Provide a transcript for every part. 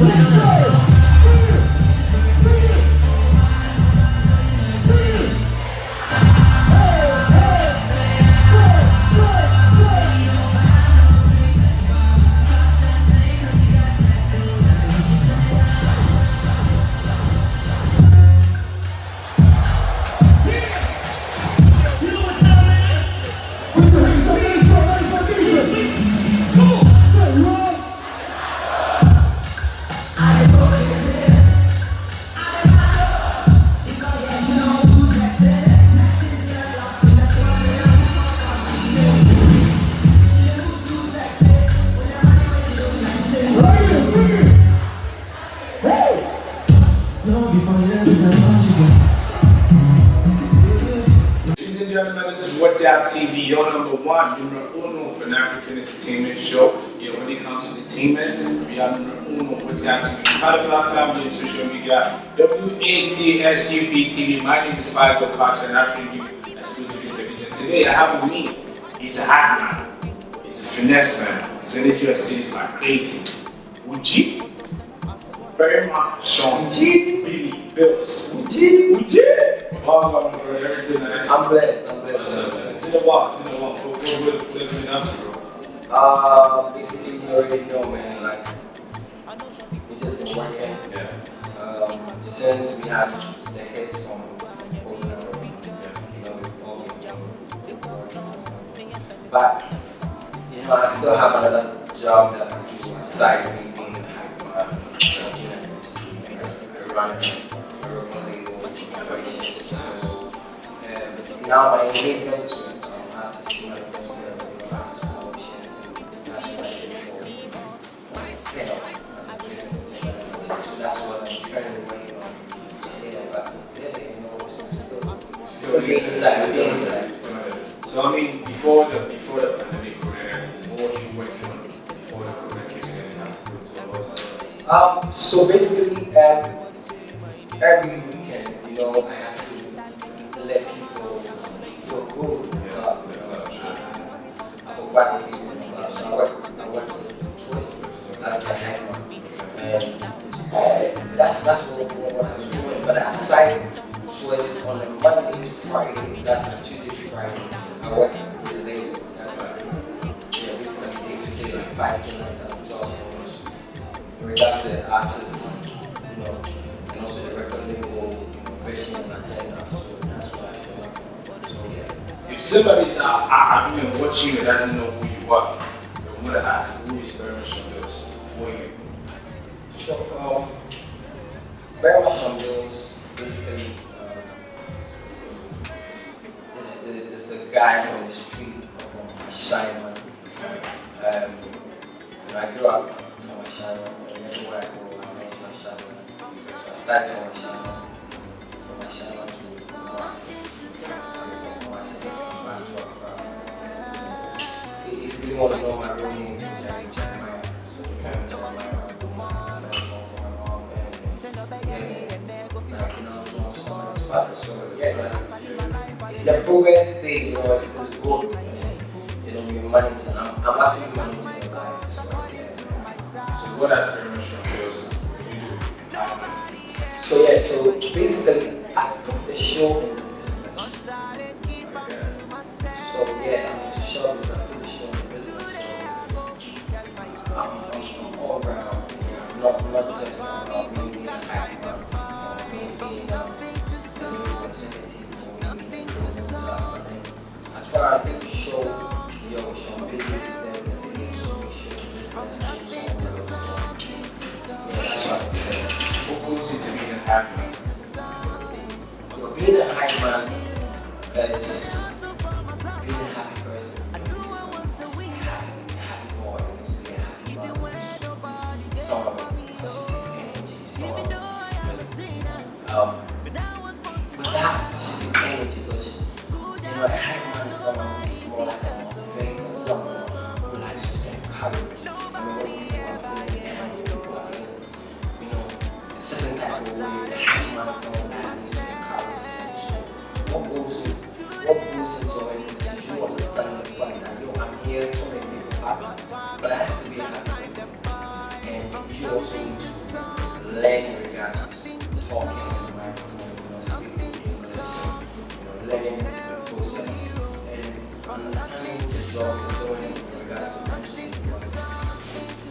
Ladies and gentlemen, this is WhatsUp TV, your number one, numero uno for an African entertainment show. Yeah, when it comes to entertainment, we are numero uno, WhatsUp TV. Part of our family on social media, WatsUp TV. My name is Faisal Carter and I bring you exclusive interviews. And today I have with me, he's a hot man, he's a finesse man, his energy on stage is like crazy. Uji? Berimah Sean Bills. Uji? Oh, everything nice. I'm blessed. What's up, man? It's been a while. What have you been up to, bro? Basically, you already know, man. Like, we just been working. Yeah. Since we had the hits from over, we've all been working. But, I still have another job that I do aside me being a Hypeman, running a label, operations. Now my engagement is with artists, artist promotion, that's what I do for, as a creative entertainment. So that's what I'm currently working on. But still being inside. So I mean, before the pandemic, what were you working on before the corona came in and So basically, every weekend, I have to let people feel good. I provide people in the club. So I work with Twist as the Hypeman. And that's what I'm doing. But aside Twist on the Monday to Friday, that's the Tuesday to Friday, I work with the label. That's what I do. Basically day to day, like 5 to 9 jobs. In regards to the artists, and also the record label, vision and agenda. So that's what I do. So yeah. If somebody's I've been watching and doesn't know who you are, I'm gonna ask who is Berimah Sean Bills? Who are you? So Berimah Sean Bills basically is the guy from the street, from Hypeman. I grew up from Hypeman, and everywhere I go, I mention Hypeman. So I started from Hypeman to if you really want to know my real name, it's Jeremiah. So you can Jeremiah. The progress thing, is good. We're managing. I'm actually managing the life. So what does Berimah Sean Bills do? So basically, I put the show in the business. So I'm into showbiz. I put the show in the business. So I'm all around. Not just about me being a Hypeman or me being a new representative or me being a as far as the show, Sean Bills is there, the make sure that's what I say. What goes into being a Hypeman? Being a Hypeman is being a happy person. Happy boy, a happy man. Someone with positive energy, someone with that positive energy, because a Hypeman is someone who's more like a motivator, someone who likes to encourage. When people are feeling down, people are feeling, a certain type of way, the Hypeman is someone that needs to encourage them. So what goes into it is you understand the fact that I'm here to make people happy, but I have to be a happy person. And you also need to learning in regards to talking on the microphone, speaking, learning the process and understanding the job you're doing in regards to MC.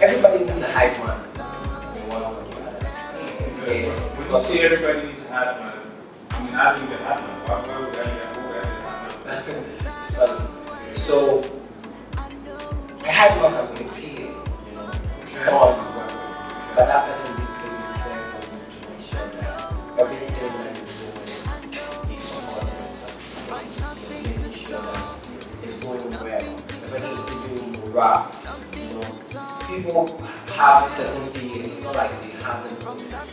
Everybody needs a hype man in one way or the other. When you say everybody needs a hype man, I mean, I think the hype man. Why would that be? It's funny. So, a hype man can be a PA, someone you work with, but that person basically is there for you to make sure that everything that you're doing is supporting and sustained, making sure that it's going well, eventually giving you morale. People have certain PAs, it's not like they have them,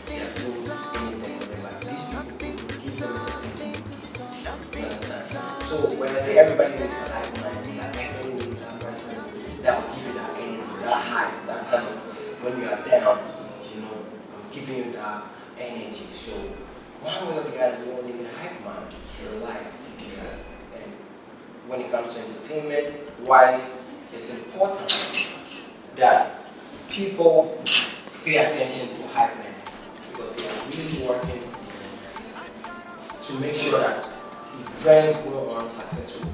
they are doing anything for them, but these people give them certain things. You understand? So when I say everybody needs a hype man, everybody needs that person that will give you that energy, that hype, that kind of when you are down, I'm giving you that energy. So one way or the other, you only need a hype man in your life. And when it comes to entertainment wise, it's important that people pay attention to hype men because they are really working to make sure that events go on successfully.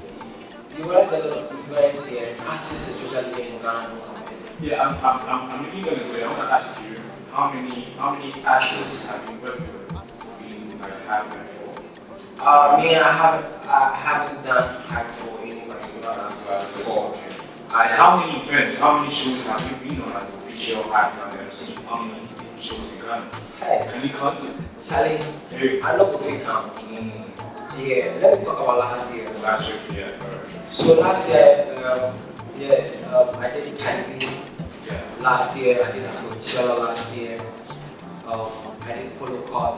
You realize a lot of events here, artists especially here in Ghana don't come here. Yeah, I'm really gonna go. I wanna ask you how many artists have you worked with being like hype man for? Me, I haven't done hype for any particular artist before. How many events, how many shows have you been on as an official hype man MC? How many shows in Ghana? Hey, can you count it? Charlie, Hey. I know if you count. Yeah, let me talk about last year. Last year, yeah. So last year, I did Hypeman. Yeah. Last year, I did Afro last year. I did Polo Cup.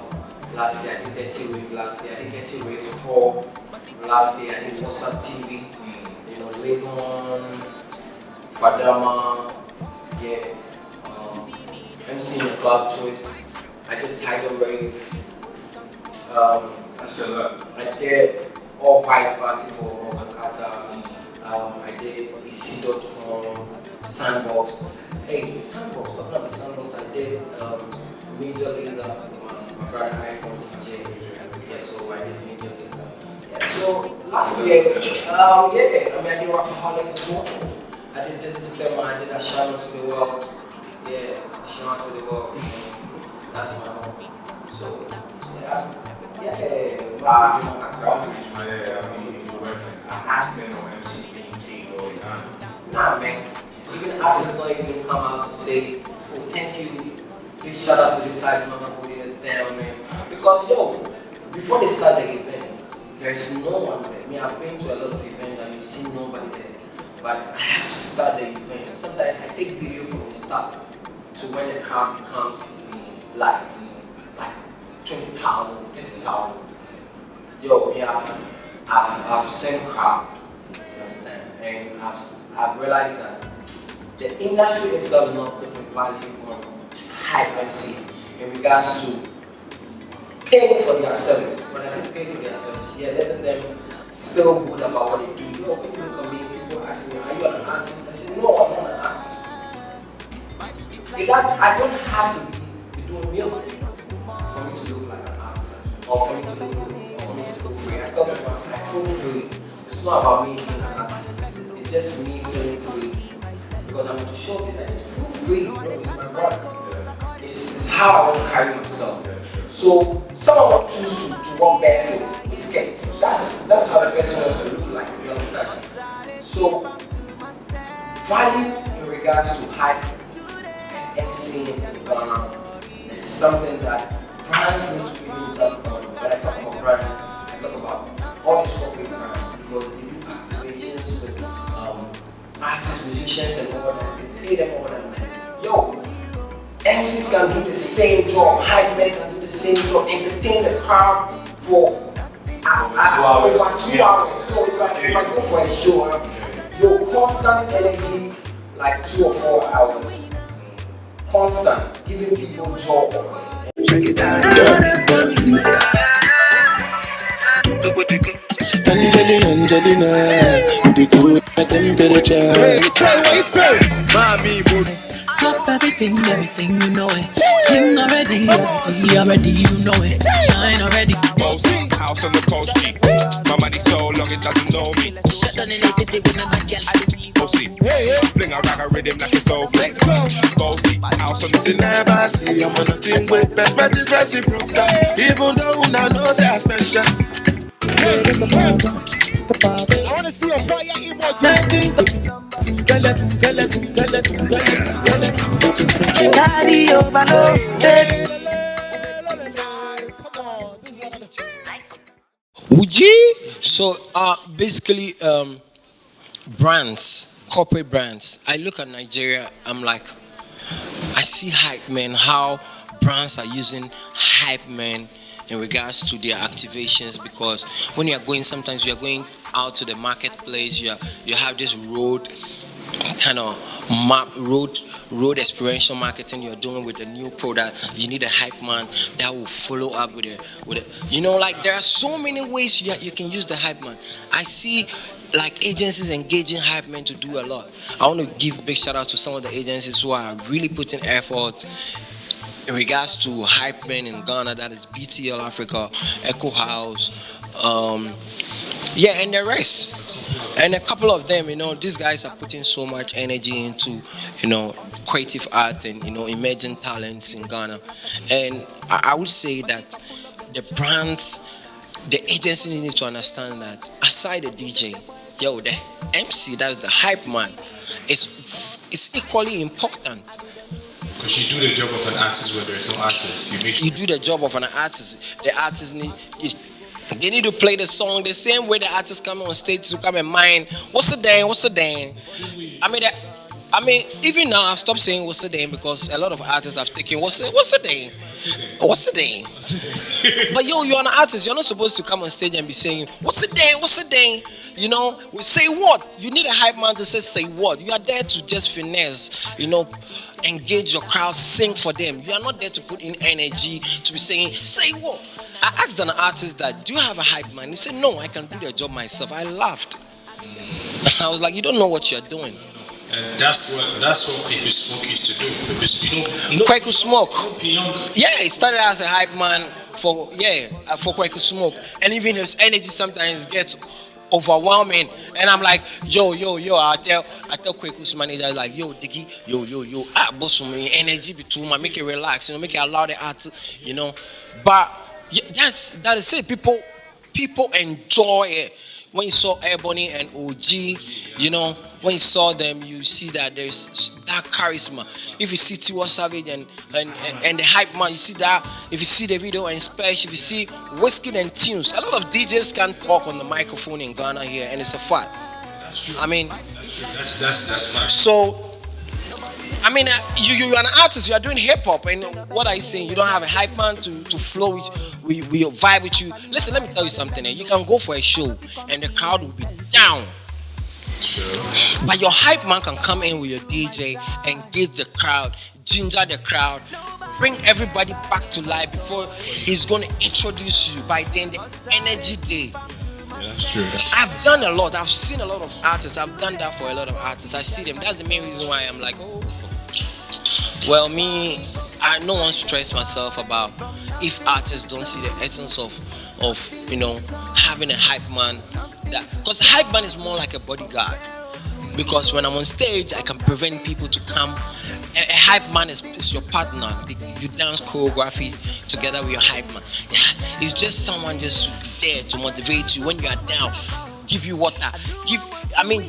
Last year, I did Dirty Wave. Last year, I did Dirty Wave Tour. Last year, I did WatsUp TV. Legon, Fadama, MC in the Club Choice. I did Tidal Wave. I did All White Party for Kakata. I did EC.com, Sandbox. Hey, Sandbox, talking about Sandbox, I did Major Laser, my brother iPhone DJ. Yeah, so I did Major Laser. Yeah, so last year, I did Rockaholic as well. I did This Is Them, I did Ashama to the World. Yeah, Ashama to the World. That's my home. So, Nah, man. Even artists don't even come out to say, oh, thank you. Big shout out to this hype man for holding us down, man. Because, before they start the event, there's no one there. I mean, I've been to a lot of events and you've seen nobody there. But I have to start the event. Sometimes I take video from the start to when the crowd becomes like 20,000, 30,000. I've seen crowd, you understand? And I've realized that the industry itself is not putting value on hype MC in regards to paying for their service. When I say pay for their service, letting them feel good about what they do. People look at me, people ask me, are you an artist? I say, no, I'm not an artist. Because I don't have to be doing music for me to look like an artist, or for me to look good, or for me to feel free. I tell people, I feel free. It's not about me being an artist. It's just me feeling free. Because I'm into showbiz, I need to feel free. It's my brother. It's how I want to carry myself. So someone will choose to walk barefoot. It's scared. That's how the person wants to look like. You understand? So value in regards to hype and MC in Ghana is something that brands need to really talk about. When I talk about brands, I talk about all these corporate brands because they do activations with artists, musicians, and all that. They pay them all that money. MCs can do the same job, hype men can do the same job, entertain the crowd for over 2 hours. So if I go for a show, constant energy, like 2 or 4 hours. Constant, giving people job. Check it out. Angelina, the good temperature. Top everything, you know it. King already, already, you know it. Shine already. House on the coast, G. My money so long it doesn't know me. Shut down in the city with my bad girl. Bossy, fling a rag a rhythm like it's all flex. Bossy, house on the See, never see, I'm on nothing with best, but it's reciprocal. Even though I know say I special. I want to see a fire emoji. Daddy overloaded. Would you? So, basically, brands, corporate brands. I look at Nigeria, I'm like, I see Hypeman, how brands are using Hypeman in regards to their activations, because when you are going, sometimes you are going out to the marketplace, you have this road kind of map, road experiential marketing you're doing with a new product. You need a hype man that will follow up with a you know, like there are so many ways you can use the hype man. I see like agencies engaging hype men to do a lot. I want to give big shout out to some of the agencies who are really putting effort in regards to hype men in Ghana. That is BTL Africa, Echo House, and the rest. And a couple of them, these guys are putting so much energy into, creative art and, emerging talents in Ghana. And I would say that the brands, the agency need to understand that aside the DJ, the MC, that's the hype man, is equally important. Because you do the job of an artist where there's no artist. You do the job of an artist. The artist they need to play the song the same way the artists come on stage to come and mind. What's the dang? I mean, even now I've stopped saying what's the dang because a lot of artists have taken what's the dang. But you're an artist. You're not supposed to come on stage and be saying what's the dang. We say what? You need a hype man to say what? You are there to just finesse. Engage your crowd, sing for them. You are not there to put in energy to be saying say what. I asked an artist that, do you have a hype man? He said, no, I can do the job myself. I laughed. I was like, you don't know what you're doing. And that's what Kwaku Smoke used to do. Because, Kwaku Smoke. Yeah, he started as a hype man for Kwaku Smoke. And even his energy sometimes gets overwhelming. And I'm like, yo, I tell Kwaku's manager, like, yo, Diggy, boss me, energy between my, make it relax, make it allow the art, But yes, that is it. People enjoy it. When you saw Ebony and OG, when you saw them, you see that there's that charisma. If you see Tiwa Savage and the hype man, you see that. If you see the video and Special, if you see Whiskey and Tunes, a lot of DJs can't talk on the microphone in Ghana here, and it's a fact. That's true. I mean, that's fact. So. I mean, you're an artist. You are doing hip hop, and what I say, you don't have a hype man to flow with vibe with you. Listen, let me tell you something. You can go for a show, and the crowd will be down. Sure. But your hype man can come in with your DJ, engage the crowd, ginger the crowd, bring everybody back to life before he's going to introduce you. By then, the energy day. Yeah, that's true. I've done a lot. I've seen a lot of artists. I've done that for a lot of artists. I see them. That's the main reason why I'm like, oh. Well, I no one stress myself about if artists don't see the essence of having a hype man. Because a hype man is more like a bodyguard. Because when I'm on stage, I can prevent people to come. A hype man is your partner. You dance choreography together with your hype man. Yeah, it's just someone just there to motivate you when you are down, give you water,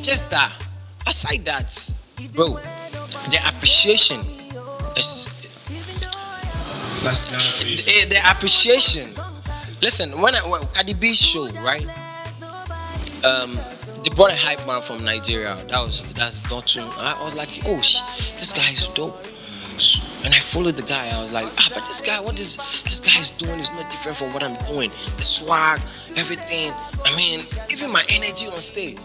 just that. Aside that, bro, the appreciation is. That's the appreciation. Listen, when Cardi B's show, right? They brought a hype man from Nigeria. That's not true. I was like, oh, this guy is dope. And I followed the guy. I was like, but this guy, what is this guy's doing is not different from what I'm doing. The swag, everything. Even my energy on stage.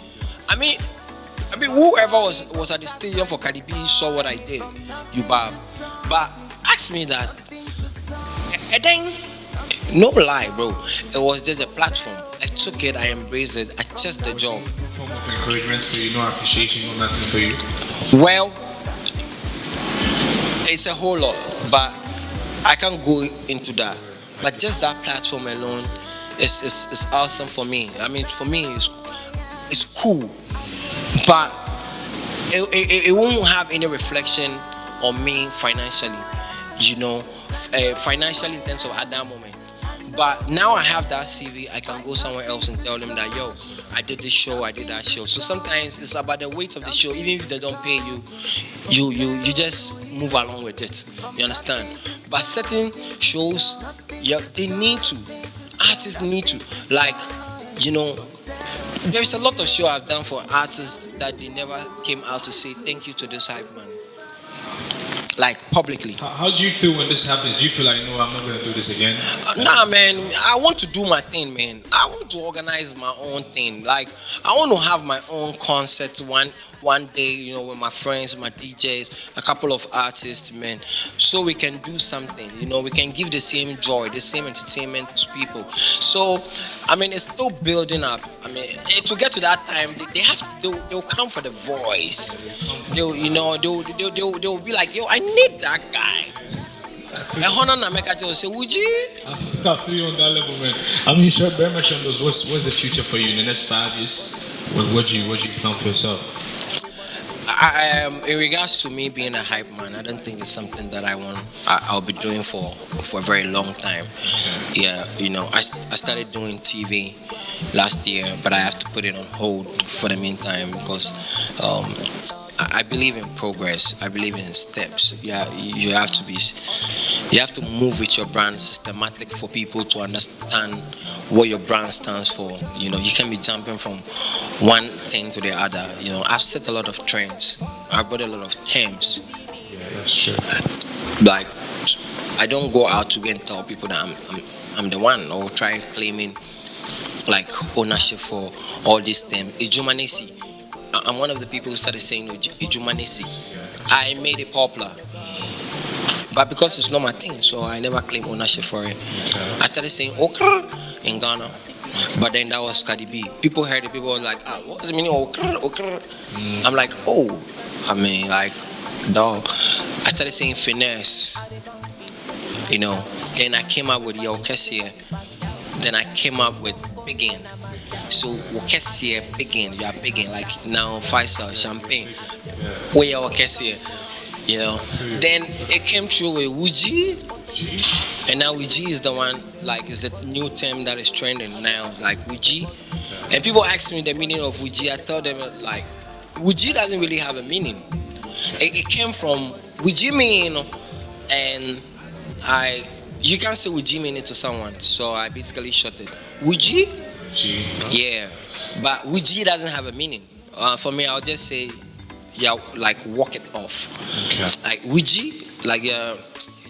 Whoever was at the stadium for Cardi B saw what I did. But ask me that. And then, no lie, bro. It was just a platform. I took it, I embraced it, I just the job. Form of encouragement for you, no appreciation, no nothing for you? Well, it's a whole lot, but I can't go into that. But just that platform alone is awesome for me. I mean, for me, it's cool, but it won't have any reflection on me financially, financially in terms of at that moment. But now I have that CV, I can go somewhere else and tell them that, yo, I did this show, I did that show. So sometimes it's about the weight of the show. Even if they don't pay you, you just move along with it. You understand? But certain shows, yeah, they need to. Artists need to. Like, there's a lot of show I've done for artists that they never came out to say thank you to this Hypeman. Like publicly. How do you feel when this happens? Do you feel like, no, I'm not going to do this again? Nah, man. I want to do my thing, man. I want to organize my own thing. Like, I want to have my own concert one day, with my friends, my DJs, a couple of artists, man. So we can do something, we can give the same joy, the same entertainment to people. So, I mean, it's still building up. I mean, to get to that time, they'll come for the voice. They'll be like, yo, I need that guy. And Hona Nameka will say, would you? I feel you on that level, man. I mean, Berimah Sean Bills, what's the future for you in the next 5 years? What do you plan for yourself? In regards to me being a hype man, I don't think it's something that I'll be doing for a very long time. Okay. Yeah, I started doing TV last year, but I have to put it on hold for the meantime because I believe in progress. I believe in steps. Yeah, you have to move with your brand systematic for people to understand what your brand stands for. You can't be jumping from one thing to the other. I've set a lot of trends. I've brought a lot of terms. Yeah, that's true. Like, I don't go out to go and tell people that I'm the one or try claiming like ownership for all these terms. Ijumanesi. I'm one of the people who started saying Ijumanesi. I made it popular. But because it's not my thing, so I never claim ownership for it. Okay. I started saying Okra in Ghana. But then that was Cardi B. People heard it, people were like, what does it mean, Okra? I'm like, dog. I started saying finesse. Then I came up with Yo Kessie. Then I came up with Biggin. So Kessie, Biggin, you are Biggin. Like now, Faisal, Champagne. Where you Kessie? Then it came through with Wuji, and now Wuji is the one, like, is the new term that is trending now, like Wuji. And people ask me the meaning of Wuji. I tell them, like, Wuji doesn't really have a meaning. It came from Wuji mean, and you can't say Wuji mean it to someone, so I basically shut it. Wuji? Yeah, but Wuji doesn't have a meaning. For me, I'll just say, like walk it off. Okay. Like Wuji, like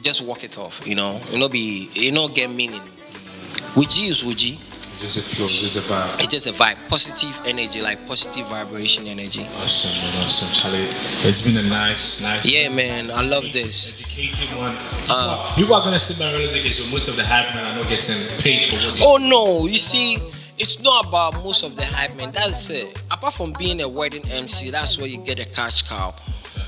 just walk it off. Get meaning. Wuji is Wuji. It's just a flow, it's just a vibe. It's just a vibe, positive energy, like positive vibration energy. Awesome, man, awesome, Charlie. It's been a nice. Yeah, man, I love this. Educated one. People are gonna sit back and realize, okay, so most of the hype men are not getting paid for what they. Oh no, you see. It's not about most of the hype, man. That's it. Apart from being a wedding MC, that's where you get a cash cow.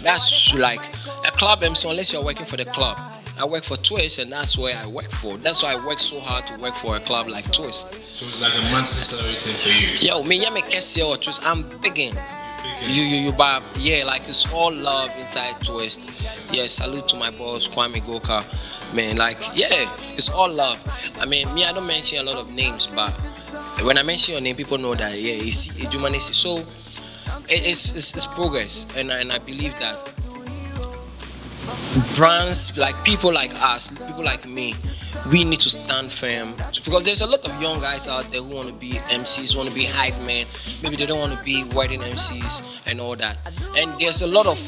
That's like a club MC, unless you're working for the club. I work for Twist, and that's where I work for. That's why I work so hard to work for a club like Twist. So it's like a monthly salary thing for you. Yo, me, you make Kessie or Twist. I'm bigging. You, Bob. Yeah, like it's all love inside Twist. Yeah, salute to my boss, Kwame Goka. Man, like, yeah, it's all love. I mean, I don't mention a lot of names, but when I mention your name, people know that, yeah, it's Ijumanesi. So it's progress, and I believe that brands, like people like us, people like me, we need to stand firm, because there's a lot of young guys out there who want to be MCs, want to be hype men. Maybe they don't want to be wedding MCs and all that. And there's a lot of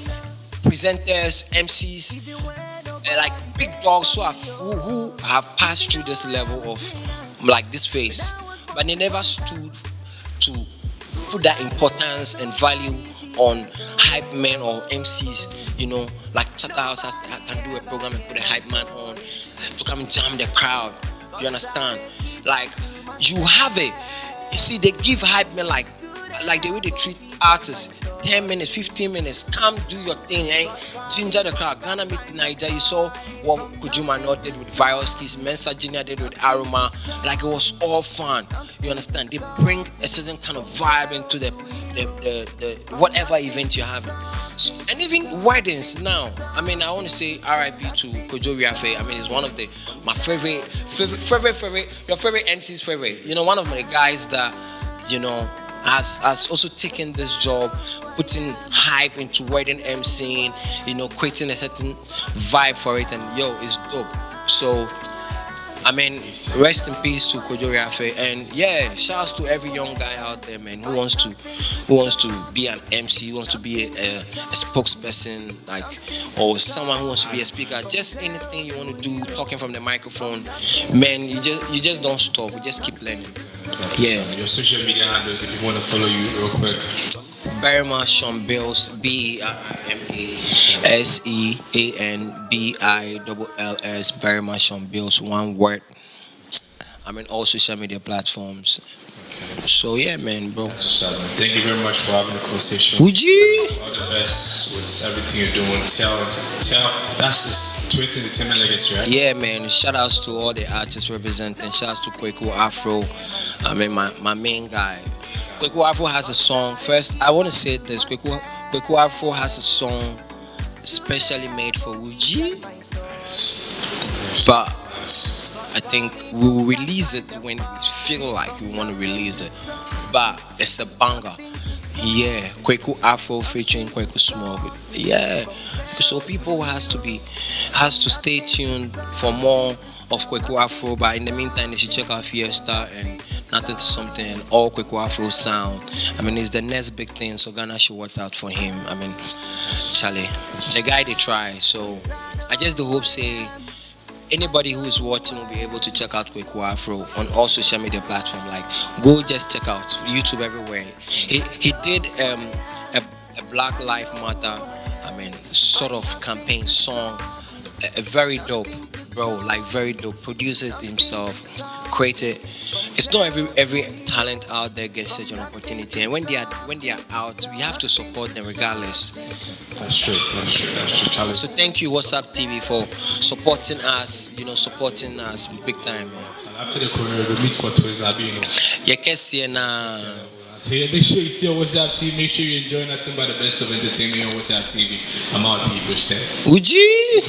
presenters, MCs, like big dogs who have passed through this level of like this phase. But they never stood to put that importance and value on hype men or MCs, like Chatterhouse can do a program and put a hype man on to come jam the crowd. You understand? Like, you have it. You see, they give hype men like the way they treat artists. 10 minutes, 15 minutes. Come do your thing, eh? Ginger the crowd. Ghana meet Niger. You saw what Kujuma Not did with Viruskis, Mensa Junior did with Aroma. Like it was all fun. You understand? They bring a certain kind of vibe into the whatever event you're having. So, and even weddings now. I mean, I want to say RIP to Kojo Riafe. I mean, he's one of my favorite, your favorite MC's favorite. You know, one of my guys that, you know, has also taken this job, putting hype into wedding MCing, you know, creating a certain vibe for it, and yo, it's dope. So, I mean, rest in peace to Kojo Riafe, and yeah, shouts to every young guy out there, man, who wants to be an MC, who wants to be a spokesperson, like, or someone who wants to be a speaker. Just anything you want to do, talking from the microphone, man, you just don't stop. You just keep learning. Yeah. Your social media handles, if you want to follow you real quick. Berimah Sean Bills, BERIMASEANBILLS, Berimah Sean Bills, one word. I mean, all social media platforms. So yeah, man, bro. Thank you very much for having the conversation. Would you? All the best with everything you're doing. Tell. That's just Twist Entertainment Legacy, right? Yeah, man. Shout outs to all the artists representing. Shout outs to Kweku Afro. I mean, my main guy. Kweku Afro has a song. First, I want to say this. Kweku Afro has a song specially made for Uji. But I think we will release it when we feel like we want to release it. But it's a banger. Yeah, Kweku Afro featuring Kweku Small. Yeah, so people has to stay tuned for more of Kweku Afro. But in the meantime, they should check out Fiesta and Nothing to Something and all Kweku Afro sound. I mean, it's the next big thing, so Ghana should watch out for him. I mean, Charlie, the guy they try. So I just hope say anybody who is watching will be able to check out Kweku Afro on all social media platforms. Like, go just check out YouTube everywhere. He did a Black Lives Matter, I mean, sort of campaign song, a very dope, bro, like very dope. Produced it himself, created. It's not every talent out there gets such an opportunity, and when they are out, we have to support them regardless. That's true, Charlie. So thank you, WhatsUp TV, for supporting us. You know, supporting us big time, man. After the corner, we meet for Twist, you know. Yeah, Kessie na. So yeah, make sure you stay on WhatsApp TV. Make sure you enjoy nothing but the best of entertainment on WhatsApp TV. I'm out, people. Stay. Would you?